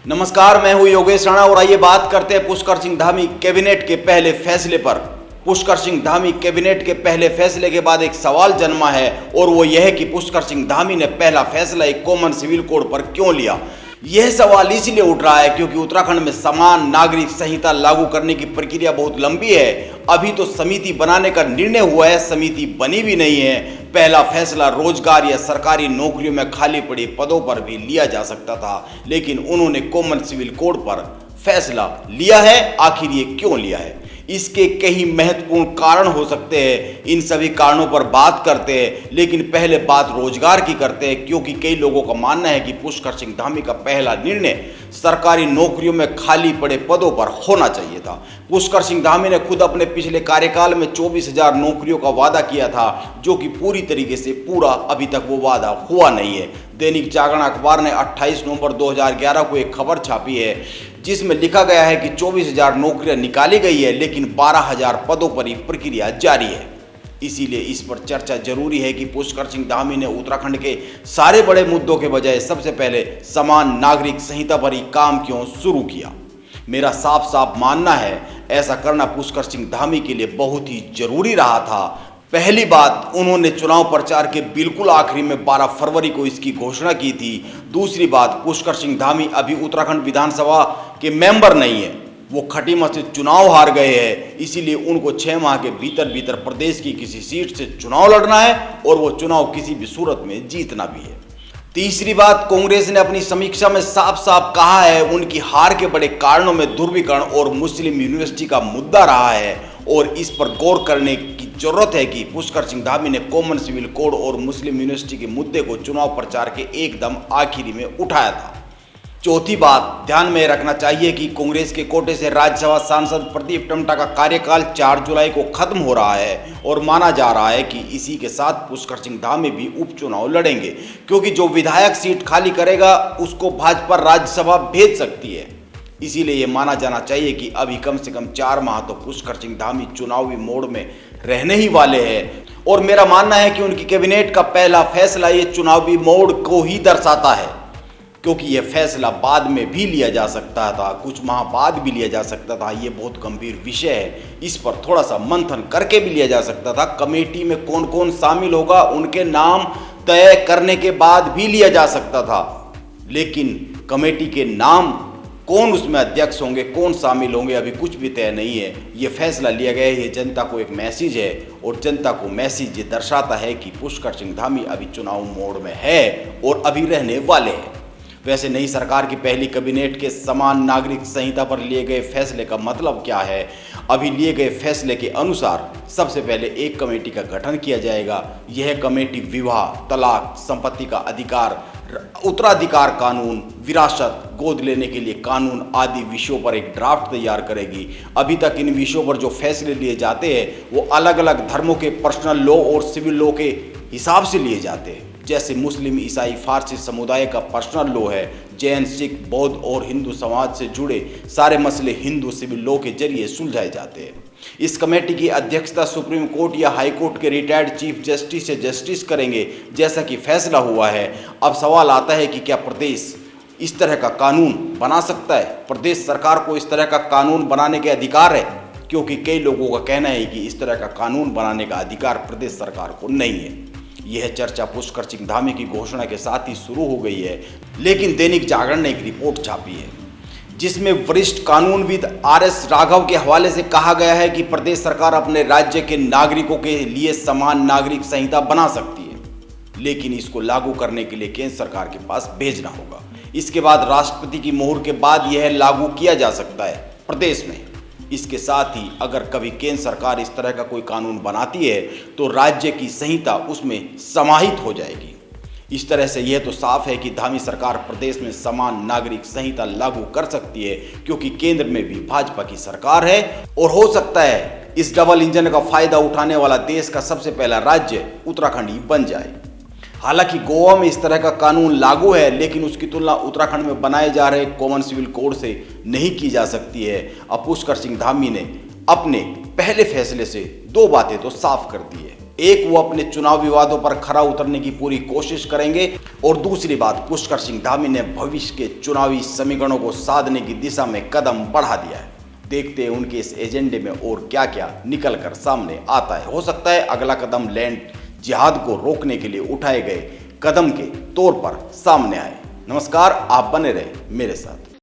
नमस्कार, मैं हूं योगेश राणा और आइए बात करते हैं पुष्कर सिंह धामी कैबिनेट के पहले फैसले पर। पुष्कर सिंह धामी कैबिनेट के पहले फैसले के बाद एक सवाल जन्मा है और वो यह है कि पुष्कर सिंह धामी ने पहला फैसला एक कॉमन सिविल कोड पर क्यों लिया। यह सवाल इसलिए उठ रहा है क्योंकि उत्तराखंड में समान नागरिक संहिता लागू करने की प्रक्रिया बहुत लंबी है। अभी तो समिति बनाने का निर्णय हुआ है, समिति बनी भी नहीं है। पहला फैसला रोजगार या सरकारी नौकरियों में खाली पड़े पदों पर भी लिया जा सकता था, लेकिन उन्होंने कॉमन सिविल कोड पर फैसला लिया है। आखिर ये क्यों लिया है? इसके कई महत्वपूर्ण कारण हो सकते हैं, इन सभी कारणों पर बात करते हैं। लेकिन पहले बात रोजगार की करते हैं, क्योंकि कई लोगों का मानना है कि पुष्कर सिंह धामी का पहला निर्णय सरकारी नौकरियों में खाली पड़े पदों पर होना चाहिए था। पुष्कर सिंह धामी ने खुद अपने पिछले कार्यकाल में 24,000 नौकरियों का वादा किया था, जो कि पूरी तरीके से पूरा अभी तक वो वादा हुआ नहीं है। दैनिक जागरण अखबार ने 28 नवंबर 2011 को एक खबर छापी है, जिसमें लिखा गया है कि 24,000 नौकरियां निकाली गई है, लेकिन 12,000 पदों पर ही प्रक्रिया जारी है। इसीलिए इस पर चर्चा जरूरी है कि पुष्कर सिंह धामी ने उत्तराखंड के सारे बड़े मुद्दों के बजाय सबसे पहले समान नागरिक संहिता पर ही काम क्यों शुरू किया। मेरा साफ साफ मानना है, ऐसा करना पुष्कर सिंह धामी के लिए बहुत ही जरूरी रहा था। पहली बात, उन्होंने चुनाव प्रचार के बिल्कुल आखिरी में 12 फरवरी को इसकी घोषणा की थी। दूसरी बात, पुष्कर सिंह धामी अभी उत्तराखंड विधानसभा के मेंबर नहीं है, वो खटीमा से चुनाव हार गए हैं। इसीलिए उनको 6 माह के भीतर प्रदेश की किसी सीट से चुनाव लड़ना है और वो चुनाव किसी भी सूरत में जीतना भी है। तीसरी बात, कांग्रेस ने अपनी समीक्षा में साफ साफ कहा है, उनकी हार के बड़े कारणों में ध्रुवीकरण और मुस्लिम यूनिवर्सिटी का मुद्दा रहा है और इस पर गौर करने की जरूरत है कि पुष्कर सिंह धामी ने कॉमन सिविल कोड और मुस्लिम यूनिवर्सिटी के मुद्दे को चुनाव प्रचार के एकदम आखिरी में उठाया था। चौथी बात, ध्यान में रखना चाहिए कि कांग्रेस के कोटे से राज्यसभा सांसद प्रदीप टम्टा का कार्यकाल 4 जुलाई को खत्म हो रहा है और माना जा रहा है कि इसी के साथ पुष्कर सिंह धामी भी उपचुनाव लड़ेंगे, क्योंकि जो विधायक सीट खाली करेगा उसको भाजपा राज्यसभा भेज सकती है। इसीलिए ये माना जाना चाहिए कि अभी कम से कम 4 माह तो पुष्कर सिंह धामी चुनावी मोड़ में रहने ही वाले हैं। और मेरा मानना है कि उनकी कैबिनेट का पहला फैसला ये चुनावी मोड़ को ही दर्शाता है, क्योंकि यह फैसला बाद में भी लिया जा सकता था, कुछ माह बाद भी लिया जा सकता था। ये बहुत गंभीर विषय है, इस पर थोड़ा सा मंथन करके भी लिया जा सकता था। कमेटी में कौन कौन शामिल होगा उनके नाम तय करने के बाद भी लिया जा सकता था, लेकिन कमेटी के नाम, कौन उसमें अध्यक्ष होंगे, कौन शामिल होंगे, अभी कुछ भी तय नहीं है। ये फैसला लिया गया है, ये जनता को एक मैसेज है और जनता को मैसेज ये दर्शाता है कि पुष्कर सिंह धामी अभी चुनाव मोड़ में है और अभी रहने वाले हैं। वैसे नई सरकार की पहली कैबिनेट के समान नागरिक संहिता पर लिए गए फैसले का मतलब क्या है? अभी लिए गए फैसले के अनुसार सबसे पहले एक कमेटी का गठन किया जाएगा। यह कमेटी विवाह, तलाक, संपत्ति का अधिकार, उत्तराधिकार कानून, विरासत, गोद लेने के लिए कानून आदि विषयों पर एक ड्राफ्ट तैयार करेगी। अभी तक इन विषयों पर जो फैसले लिए जाते हैं वो अलग अलग धर्मों के पर्सनल लॉ और सिविल लॉ के हिसाब से लिए जाते हैं। जैसे मुस्लिम, ईसाई, फारसी समुदाय का पर्सनल लॉ है, जैन, सिख, बौद्ध और हिंदू समाज से जुड़े सारे मसले हिंदू सिविल लॉ के जरिए सुलझाए जाते हैं। इस कमेटी की अध्यक्षता सुप्रीम कोर्ट या हाई कोर्ट के रिटायर्ड चीफ जस्टिस या जस्टिस करेंगे, जैसा कि फैसला हुआ है। अब सवाल आता है कि क्या प्रदेश इस तरह का कानून बना सकता है? प्रदेश सरकार को इस तरह का कानून बनाने के अधिकार है? क्योंकि कई लोगों का कहना है कि इस तरह का कानून बनाने का अधिकार प्रदेश सरकार को नहीं है। यह चर्चा पुष्कर सिंह धामी की घोषणा के साथ ही शुरू हो गई है, लेकिन दैनिक जागरण ने एक रिपोर्ट छापी है, जिसमें वरिष्ठ कानूनविद RS राघव के हवाले से कहा गया है कि प्रदेश सरकार अपने राज्य के नागरिकों के लिए समान नागरिक संहिता बना सकती है, लेकिन इसको लागू करने के लिए केंद्र सरकार के पास भेजना होगा। इसके बाद राष्ट्रपति की मोहर के बाद यह लागू किया जा सकता है प्रदेश में। इसके साथ ही अगर कभी केंद्र सरकार इस तरह का कोई कानून बनाती है तो राज्य की संहिता उसमें समाहित हो जाएगी। इस तरह से यह तो साफ है कि धामी सरकार प्रदेश में समान नागरिक संहिता लागू कर सकती है, क्योंकि केंद्र में भी भाजपा की सरकार है और हो सकता है इस डबल इंजन का फायदा उठाने वाला देश का सबसे पहला राज्य उत्तराखंड ही बन जाए। हालांकि गोवा में इस तरह का कानून लागू है, लेकिन उसकी तुलना उत्तराखंड में बनाए जा रहे कॉमन सिविल कोड से नहीं की जा सकती है। अब पुष्कर सिंह धामी ने अपने पहले फैसले से 2 बातें तो साफ कर दी है। एक, वो अपने चुनाव विवादों पर खरा उतरने की पूरी कोशिश करेंगे, और दूसरी बात, पुष्कर सिंह धामी ने भविष्य के चुनावी समीकरणों को साधने की दिशा में कदम बढ़ा दिया है। देखते हैं उनके इस एजेंडे में और क्या क्या निकल कर सामने आता है। हो सकता है अगला कदम लैंड जिहाद को रोकने के लिए उठाए गए कदम के तौर पर सामने आए। नमस्कार, आप बने रहे मेरे साथ।